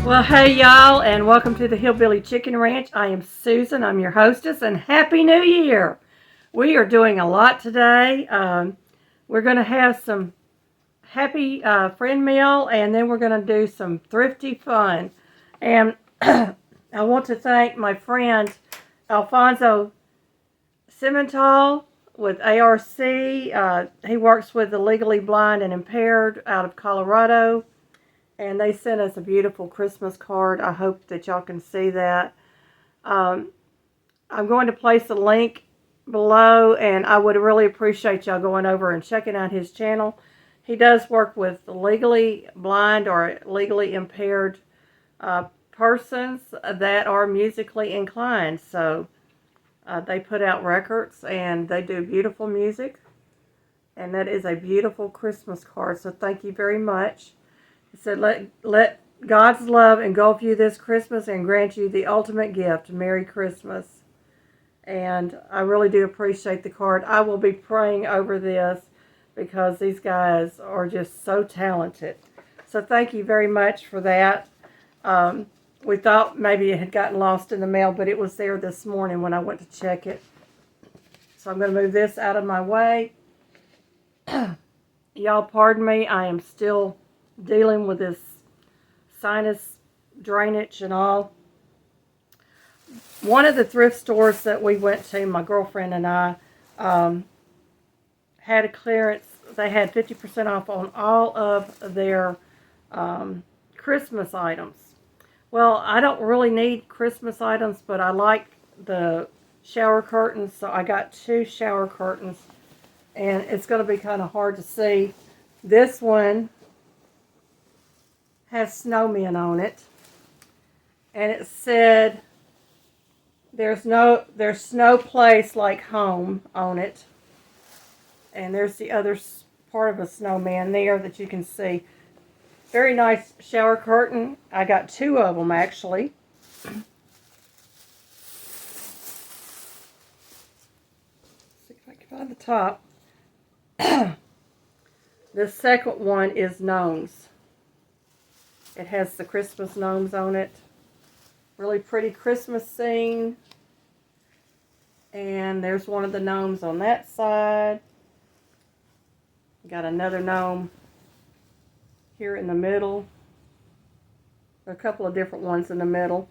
Well, hey y'all, and welcome to the Hillbilly Chicken Ranch. I am Susan, I'm your hostess, and Happy New Year! We are doing a lot today. We're going to have some happy friend meal, and then we're going to do some thrifty fun. And I want to thank my friend Alfonso Cimental with ARC. He works with the legally blind and impaired out of Colorado. And they sent us a beautiful Christmas card. I hope that y'all can see that. I'm going to place a link below, and I would really appreciate y'all going over and checking out his channel. He does work with legally blind or legally impaired persons that are musically inclined. So they put out records, and they do beautiful music. And that is a beautiful Christmas card, so thank you very much. He said, let God's love engulf you this Christmas and grant you the ultimate gift. Merry Christmas. And I really do appreciate the card. I will be praying over this because these guys are just so talented. So thank you very much for that. We thought maybe it had gotten lost in the mail, but it was there this morning when I went to check it. So I'm going to move this out of my way. Y'all pardon me, I am still dealing with this sinus drainage and all. One of the thrift stores that we went to, my girlfriend and I, had a clearance. They had 50% off on all of their Christmas items. Well, I don't really need Christmas items, but I like the shower curtains, so I got 2 shower curtains, and it's going to be kind of hard to see. This one has snowmen on it, and it said there's no place like home on it. And there's the other part of a snowman there that you can see. Very nice shower curtain. I got 2 of them actually. See if I can find the top. The second one is gnomes. It has the Christmas gnomes on it. Really pretty Christmas scene. And there's one of the gnomes on that side. Got another gnome here in the middle. A couple of different ones in the middle.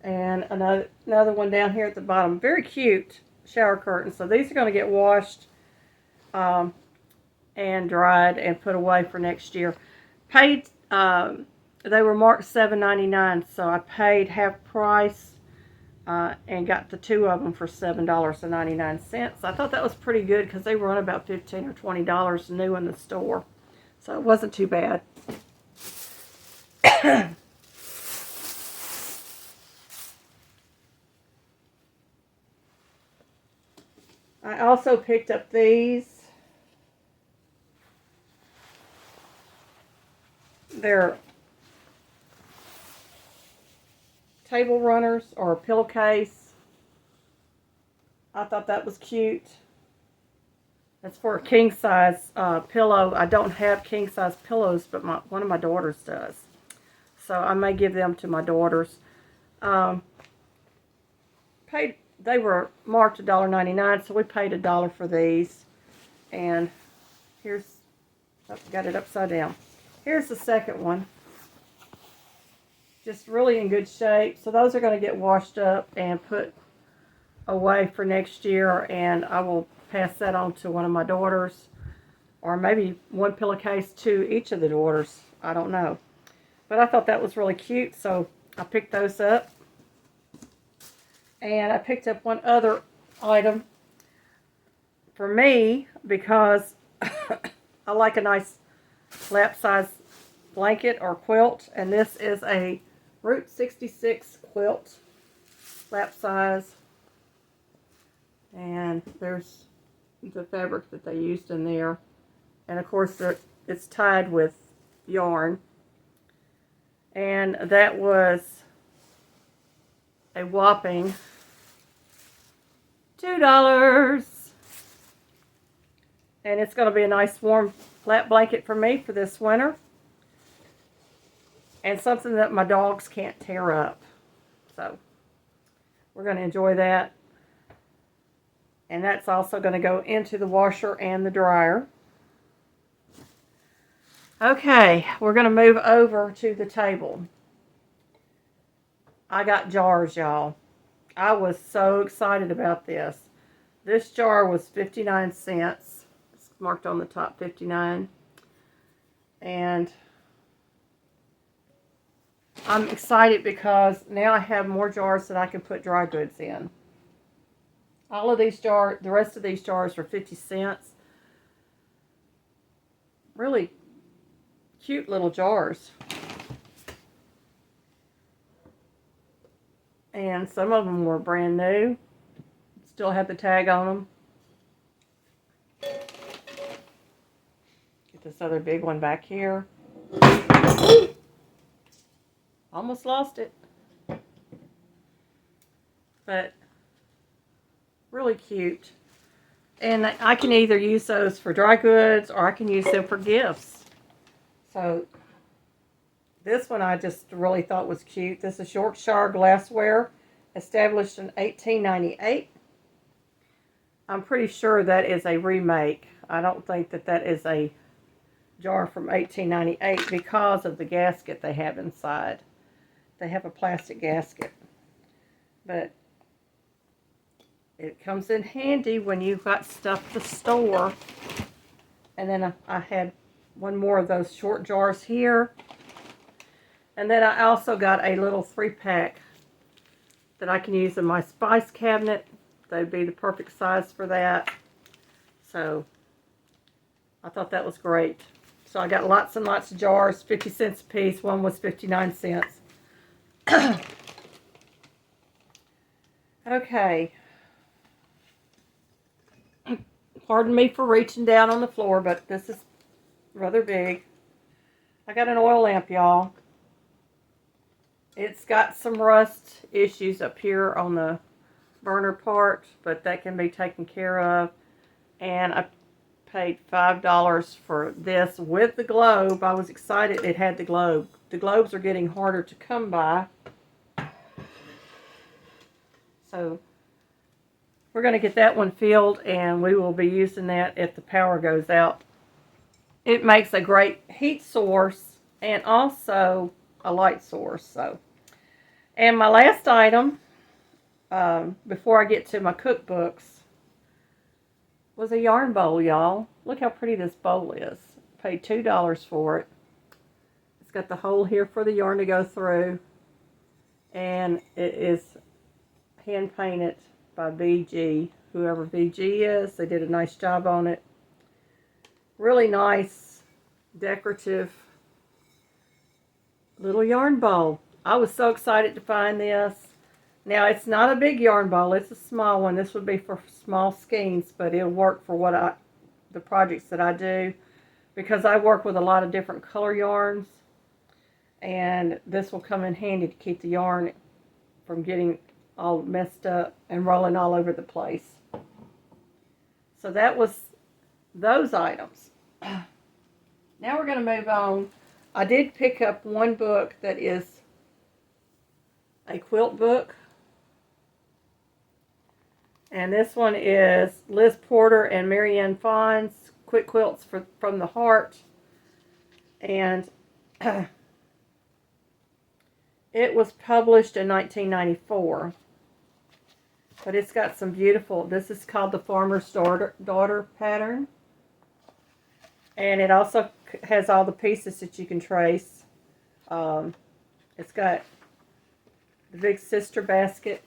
And another one down here at the bottom. Very cute shower curtain. So these are going to get washed and dried and put away for next year. Paid... they were marked $7.99, so I paid half price and got the 2 of them for $7.99. I thought that was pretty good because they run about $15 or $20 new in the store, so it wasn't too bad. I also picked up these. They're table runners or a pillowcase. I thought that was cute. It's for a king size pillow. I don't have king size pillows, but one of my daughters does. So I may give them to my daughters. They were marked $1.99, so we paid $1 for these. And here's, oh, got it upside down. Here's the second one. Just really in good shape. So those are going to get washed up and put away for next year, and I will pass that on to one of my daughters, or maybe one pillowcase to each of the daughters. I don't know. But I thought that was really cute, so I picked those up. And I picked up one other item for me because I like a nice lap size blanket or quilt, and this is a Route 66 quilt, lap size, and there's the fabric that they used in there, and of course it's tied with yarn, and that was a whopping $2, and it's going to be a nice warm flat blanket for me for this winter. and something that my dogs can't tear up. So we're going to enjoy that. And that's also going to go into the washer and the dryer. Okay, we're going to move over to the table. I got jars, y'all. I was so excited about this. This jar was 59 cents. It's marked on the top 59. And I'm excited because now I have more jars that I can put dry goods in. All of these jars, the rest of these jars are 50 cents. Really cute little jars. And some of them were brand new. Still had the tag on them. Get this other big one back here. Almost lost it. But really cute. And I can either use those for dry goods or I can use them for gifts. So this one I just really thought was cute. This is Yorkshire glassware, established in 1898. I'm pretty sure that is a remake. I don't think that that is a jar from 1898 because of the gasket they have inside. They have a plastic gasket. But it comes in handy when you've got stuff to store. And then I had one more of those short jars here. And then I also got a little 3-pack that I can use in my spice cabinet. They'd be the perfect size for that. So I thought that was great. So I got lots and lots of jars, 50 cents a piece. One was 59 cents. Okay. Pardon me for reaching down on the floor, but this is rather big. I got an oil lamp, y'all. It's got some rust issues up here on the burner part, but that can be taken care of. And I paid $5 for this with the globe. I was excited it had the globe. The globes are getting harder to come by. So we're going to get that one filled, and we will be using that if the power goes out. It makes a great heat source and also a light source. So, and my last item, before I get to my cookbooks, was a yarn bowl, y'all. Look how pretty this bowl is. Paid $2 for it. It's got the hole here for the yarn to go through, and it is hand painted by VG. Whoever VG is, they did a nice job on it. Really nice, decorative little yarn bowl. I was so excited to find this. Now, it's not a big yarn bowl. It's a small one. This would be for small skeins, but it'll work for the projects that I do, because I work with a lot of different color yarns, and this will come in handy to keep the yarn from getting all messed up and rolling all over the place. So that was those items. Now we're going to move on. I did pick up one book that is a quilt book. And this one is Liz Porter and Marianne Fawn's Quick Quilts from the Heart. And it was published in 1994. But it's got some beautiful, this is called the Farmer's Daughter pattern. And it also has all the pieces that you can trace. It's got the Big Sister basket.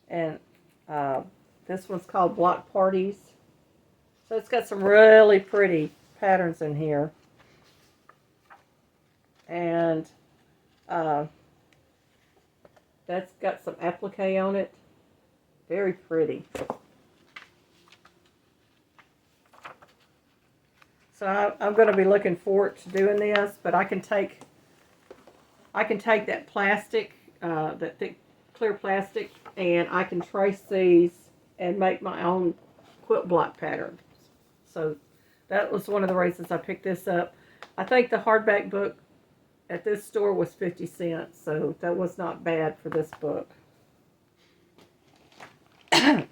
And this one's called Block Parties. So it's got some really pretty patterns in here. And that's got some applique on it. Very pretty. So I'm going to be looking forward to doing this, but I can take that plastic, that thick clear plastic, and I can trace these and make my own quilt block patterns. So that was one of the reasons I picked this up. I think the hardback book at this store was 50 cents, so that was not bad for this book. I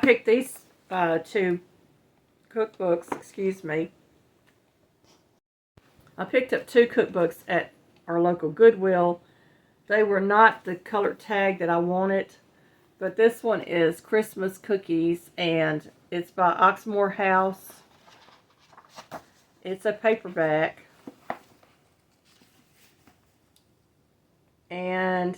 picked these two cookbooks, excuse me. I picked up two cookbooks at our local Goodwill. They were not the colored tag that I wanted, but this one is Christmas Cookies, and it's by Oxmoor House. It's a paperback. And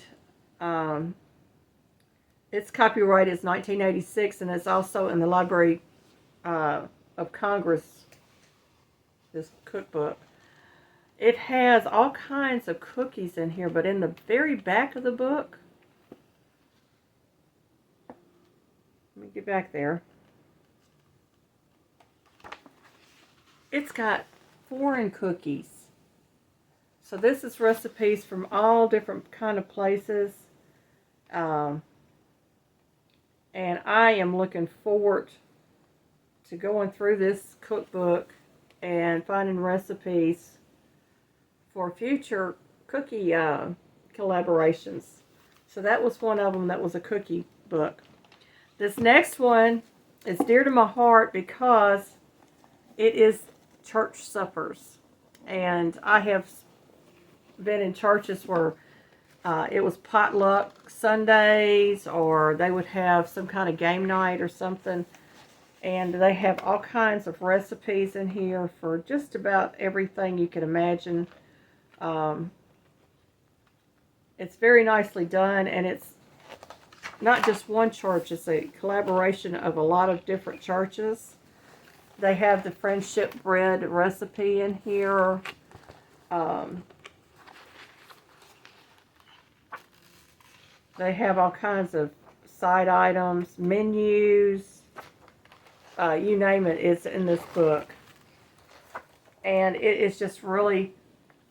its copyright is 1986, and it's also in the Library of Congress, this cookbook. It has all kinds of cookies in here, but in the very back of the book, let me get back there, it's got foreign cookies. So this is recipes from all different kind of places. And I am looking forward to going through this cookbook and finding recipes for future cookie collaborations. So that was one of them that was a cookie book. This next one is dear to my heart because it is church suppers. And I have been in churches where it was potluck Sundays, or they would have some kind of game night or something, and they have all kinds of recipes in here for just about everything you can imagine. It's very nicely done, and it's not just one church, it's a collaboration of a lot of different churches. They have the friendship bread recipe in here. They have all kinds of side items, menus, you name it, it's in this book. And it is just really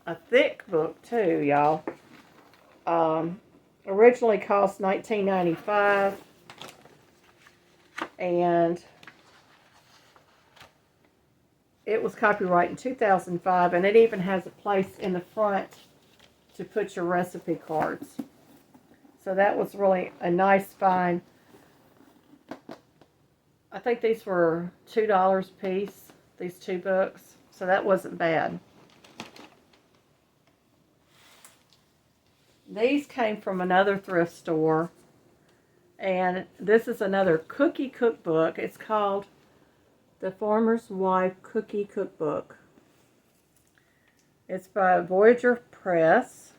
a thick book too, y'all. Originally cost $19.95, and it was copyrighted in 2005, and it even has a place in the front to put your recipe cards. So that was really a nice find. I think these were $2 a piece, these two books. So that wasn't bad. These came from another thrift store. And this is another cookie cookbook. It's called The Farmer's Wife Cookie Cookbook. It's by Voyager Press.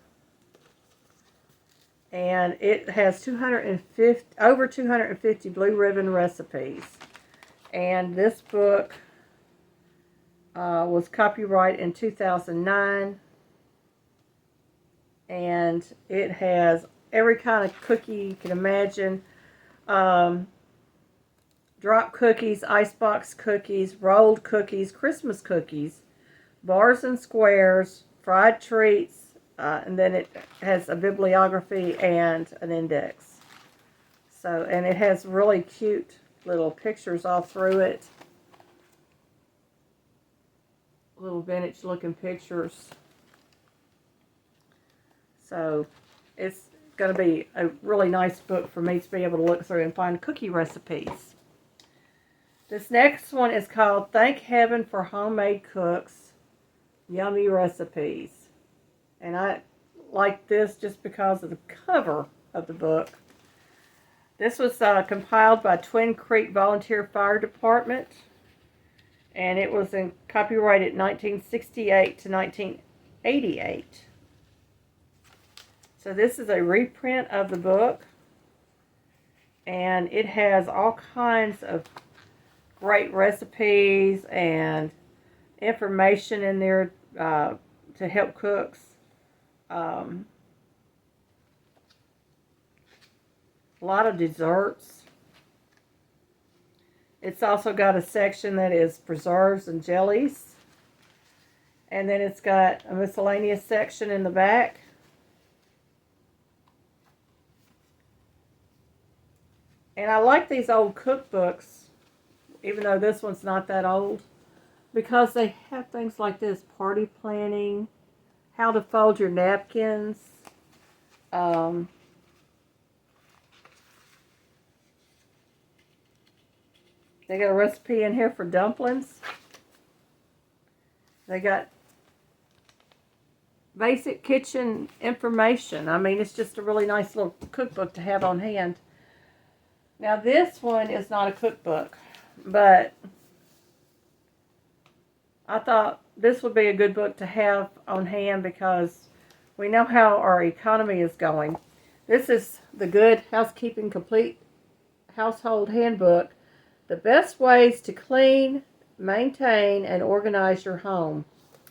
And it has over 250 blue ribbon recipes. And this book was copyrighted in 2009. And it has every kind of cookie you can imagine. Drop cookies, icebox cookies, rolled cookies, Christmas cookies, bars and squares, fried treats, and then it has a bibliography and an index. So, and it has really cute little pictures all through it. Little vintage looking pictures. So, it's going to be a really nice book for me to be able to look through and find cookie recipes. This next one is called Thank Heaven for Homemade Cooks, Yummy Recipes. And I like this just because of the cover of the book. This was compiled by Twin Creek Volunteer Fire Department. And it was copyrighted 1968 to 1988. So this is a reprint of the book. And it has all kinds of great recipes and information in there to help cooks. A lot of desserts. It's also got a section that is preserves and jellies. And then it's got a miscellaneous section in the back. And I like these old cookbooks even though this one's not that old, because they have things like this: party planning, how to fold your napkins. Um, they got a recipe in here for dumplings. They got basic kitchen information. I mean, it's just a really nice little cookbook to have on hand. Now, this one is not a cookbook, but I thought this would be a good book to have on hand because we know how our economy is going. This is the Good Housekeeping Complete Household Handbook. The best ways to clean, maintain, and organize your home.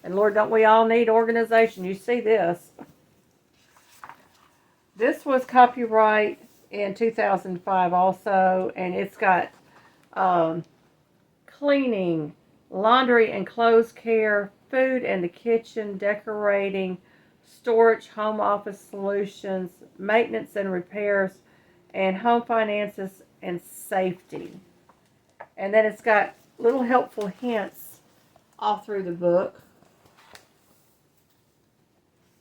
And Lord, don't we all need organization? You see this. This was copyright in 2005 also, and it's got cleaning, laundry and clothes care, food and the kitchen, decorating, storage, home office solutions, maintenance and repairs, and home finances and safety. And then it's got little helpful hints all through the book.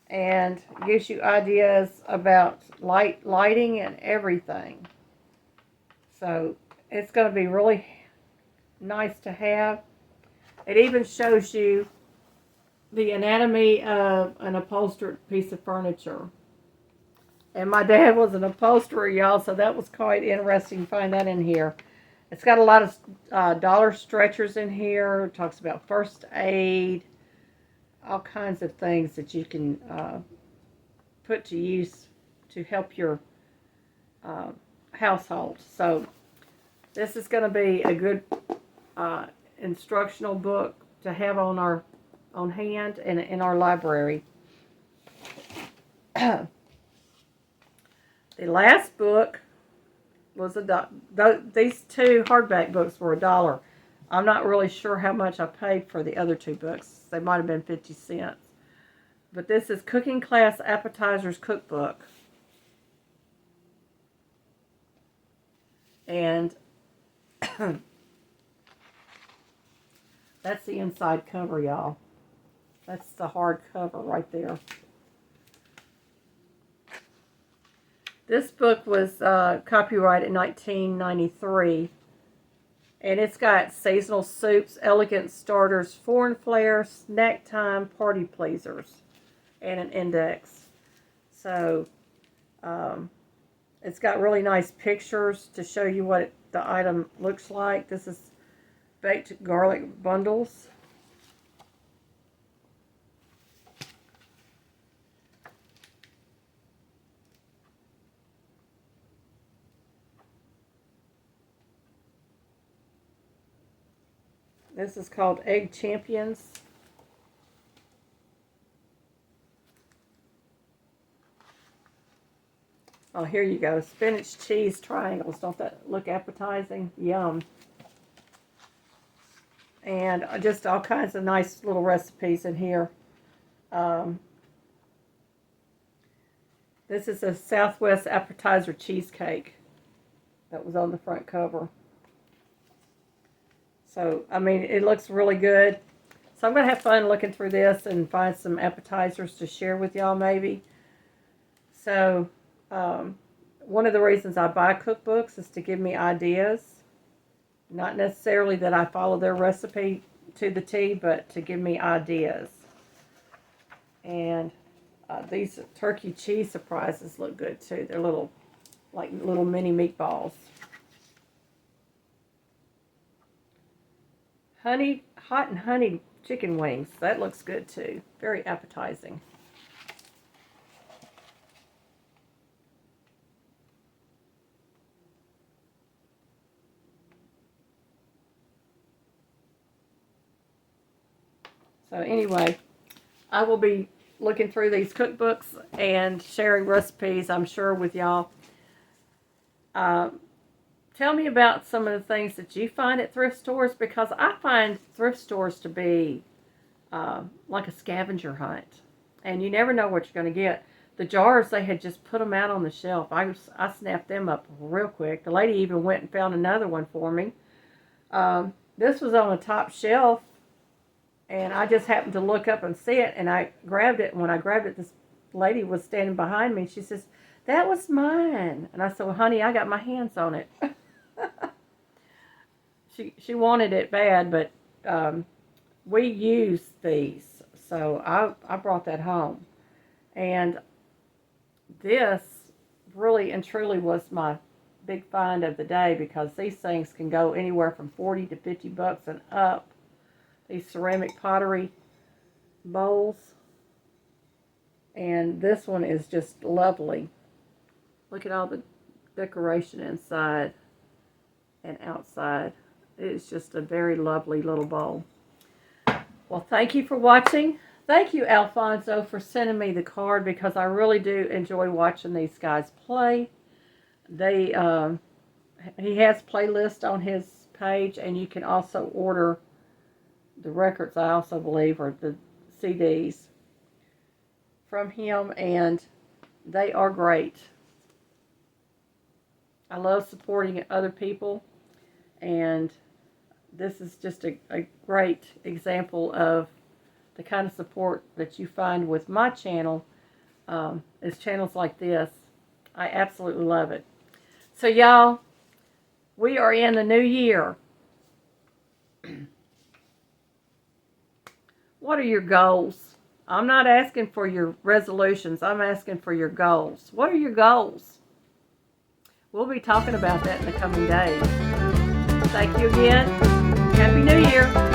And gives you ideas about lighting and everything. So it's going to be really nice to have. It even shows you the anatomy of an upholstered piece of furniture. And my dad was an upholsterer, y'all, so that was quite interesting to find that in here. It's got a lot of dollar stretchers in here. It talks about first aid, all kinds of things that you can put to use to help your household. So this is going to be a good instructional book to have on hand and in our library. The last book was these two hardback books were $1. I'm not really sure how much I paid for the other two books. They might have been 50 cents. But this is Cooking Class Appetizers Cookbook. And that's the inside cover, y'all. That's the hard cover right there. This book was copyrighted in 1993. And it's got seasonal soups, elegant starters, foreign flair, snack time, party pleasers, and an index. So it's got really nice pictures to show you what the item looks like. This is baked garlic bundles. This is called Egg Champions. Oh, here you go. Spinach cheese triangles. Don't that look appetizing? Yum. And just all kinds of nice little recipes in here. This is a Southwest appetizer cheesecake that was on the front cover. So, I mean, it looks really good. So I'm going to have fun looking through this and find some appetizers to share with y'all maybe. So, one of the reasons I buy cookbooks is to give me ideas. Not necessarily that I follow their recipe to the T, but to give me ideas. And these turkey cheese surprises look good too. They're little mini meatballs. Hot and honey chicken wings. That looks good too. Very appetizing. So anyway, I will be looking through these cookbooks and sharing recipes, I'm sure, with y'all. Tell me about some of the things that you find at thrift stores, because I find thrift stores to be like a scavenger hunt. And you never know what you're going to get. The jars, they had just put them out on the shelf. I snapped them up real quick. The lady even went and found another one for me. This was on the top shelf, and I just happened to look up and see it, and I grabbed it. And when I grabbed it, this lady was standing behind me. She says, "That was mine." And I said, "Well, honey, I got my hands on it." She wanted it bad, but we use these, so I brought that home. And this really and truly was my big find of the day, because these things can go anywhere from 40 to 50 bucks and up. These ceramic pottery bowls. And this one is just lovely. Look at all the decoration inside and outside. It's just a very lovely little bowl. Well, thank you for watching. Thank you, Alfonso, for sending me the card, because I really do enjoy watching these guys play. He has playlists on his page, and you can also order the records, I also believe, or the CDs from him, and they are great. I love supporting other people, and this is just a great example of the kind of support that you find with my channel. Is channels like this. I absolutely love it. So y'all, we are in the new year. What are your goals? I'm not asking for your resolutions. I'm asking for your goals. What are your goals? We'll be talking about that in the coming days. Thank you again. Happy New Year.